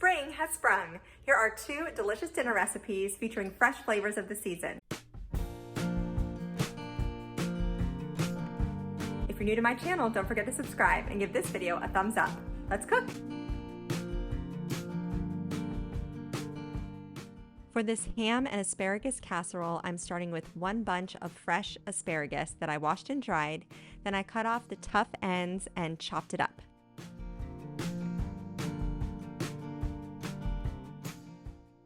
Spring has sprung. Here are 2 delicious dinner recipes featuring fresh flavors of the season. If you're new to my channel, don't forget to subscribe and give this video a thumbs up. Let's cook! For this ham and asparagus casserole, I'm starting with 1 bunch of fresh asparagus that I washed and dried. Then I cut off the tough ends and chopped it up.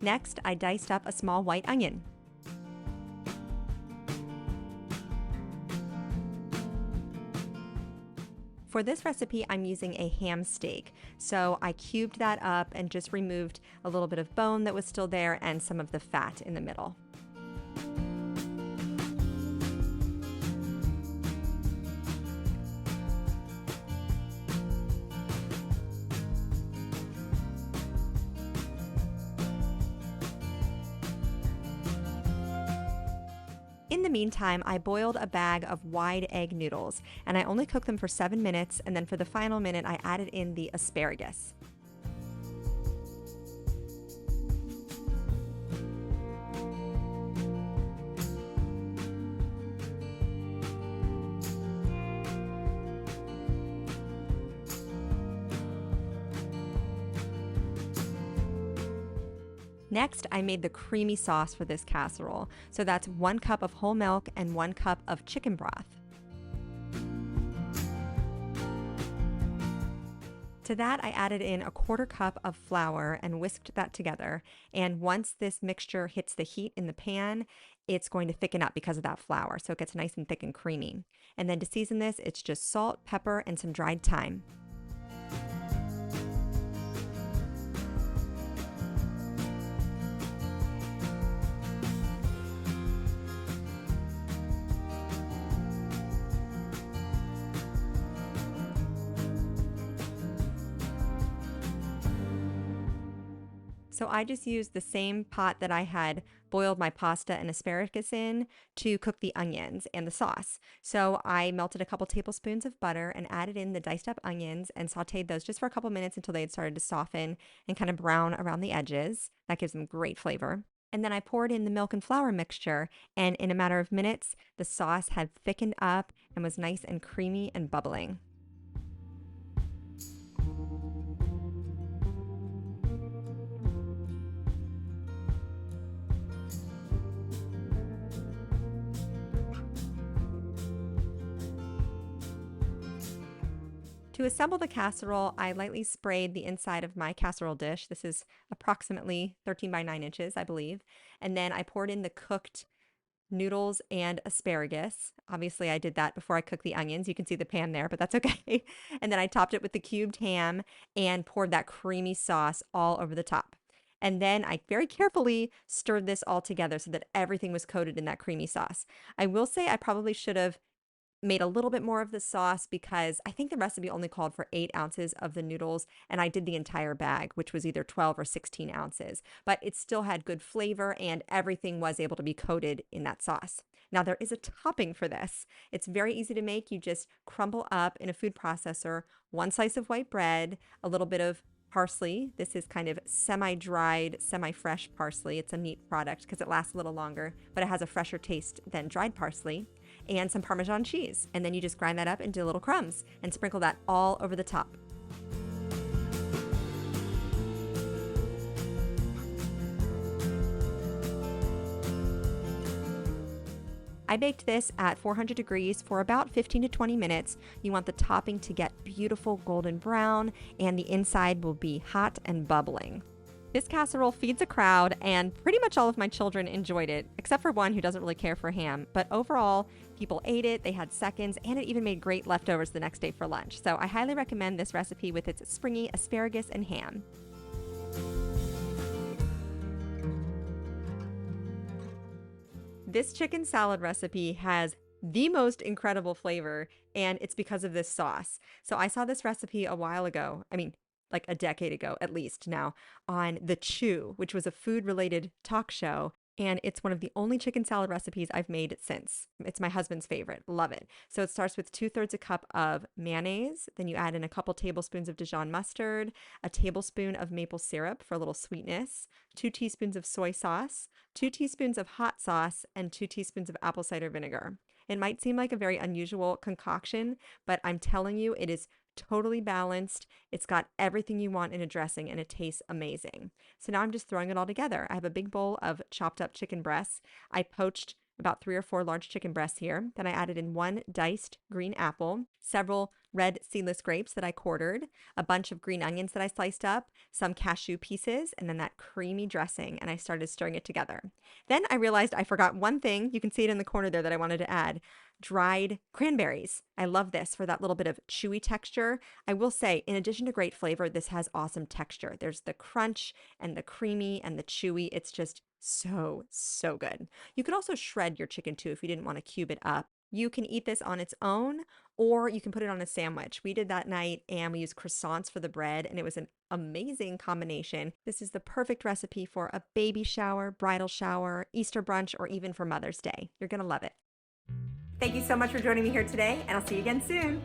Next, I diced up a small white onion. For this recipe, I'm using a ham steak, so I cubed that up and just removed a little bit of bone that was still there and some of the fat in the middle. In the meantime, I boiled a bag of wide egg noodles, and I only cooked them for 7 minutes, and then for the final minute, I added in the asparagus. Next, I made the creamy sauce for this casserole. So that's 1 cup of whole milk and 1 cup of chicken broth. To that, I added in a 1/4 cup of flour and whisked that together. And once this mixture hits the heat in the pan, it's going to thicken up because of that flour. So it gets nice and thick and creamy. And then to season this, it's just salt, pepper, and some dried thyme. So I just used the same pot that I had boiled my pasta and asparagus in to cook the onions and the sauce. So I melted a couple tablespoons of butter and added in the diced up onions and sauteed those just for a couple minutes until they had started to soften and kind of brown around the edges. That gives them great flavor. And then I poured in the milk and flour mixture, and in a matter of minutes, the sauce had thickened up and was nice and creamy and bubbling. To assemble the casserole, I lightly sprayed the inside of my casserole dish. This is approximately 13 by 9 inches, I believe. And then I poured in the cooked noodles and asparagus. Obviously, I did that before I cooked the onions. You can see the pan there, but that's okay. And then I topped it with the cubed ham and poured that creamy sauce all over the top. And then I very carefully stirred this all together so that everything was coated in that creamy sauce. I will say I probably should have made a little bit more of the sauce because I think the recipe only called for 8 ounces of the noodles, and I did the entire bag, which was either 12 or 16 ounces. But it still had good flavor and everything was able to be coated in that sauce. Now there is a topping for this. It's very easy to make. You just crumble up in a food processor 1 slice of white bread, a little bit of parsley. This is kind of semi-dried, semi-fresh parsley. It's a neat product because it lasts a little longer, but it has a fresher taste than dried parsley, and some Parmesan cheese. And then you just grind that up into little crumbs and sprinkle that all over the top. I baked this at 400 degrees for about 15 to 20 minutes. You want the topping to get beautiful golden brown, and the inside will be hot and bubbling. This casserole feeds a crowd, and pretty much all of my children enjoyed it, except for one who doesn't really care for ham. But overall, people ate it, they had seconds, and it even made great leftovers the next day for lunch. So I highly recommend this recipe with its springy asparagus and ham. This chicken salad recipe has the most incredible flavor, and it's because of this sauce. So I saw this recipe a while ago. Like a decade ago, at least now, on The Chew, which was a food-related talk show. And it's one of the only chicken salad recipes I've made since. It's my husband's favorite. Love it. So it starts with 2/3 a cup of mayonnaise. Then you add in a couple tablespoons of Dijon mustard, a tablespoon of maple syrup for a little sweetness, 2 teaspoons of soy sauce, 2 teaspoons of hot sauce, and 2 teaspoons of apple cider vinegar. It might seem like a very unusual concoction, but I'm telling you, it is totally balanced. It's got everything you want in a dressing and it tastes amazing. So now I'm just throwing it all together. I have a big bowl of chopped up chicken breasts. I poached about 3 or 4 large chicken breasts here. Then I added in 1 diced green apple, several red seedless grapes that I quartered, a bunch of green onions that I sliced up, some cashew pieces, and then that creamy dressing, and I started stirring it together. Then I realized I forgot one thing. You can see it in the corner there that I wanted to add: dried cranberries. I love this for that little bit of chewy texture. I will say, in addition to great flavor, this has awesome texture. There's the crunch and the creamy and the chewy. It's just so, so good. You could also shred your chicken too if you didn't want to cube it up. You can eat this on its own, or you can put it on a sandwich. We did that night and we used croissants for the bread, and it was an amazing combination. This is the perfect recipe for a baby shower, bridal shower, Easter brunch, or even for Mother's Day. You're going to love it. Thank you so much for joining me here today, and I'll see you again soon.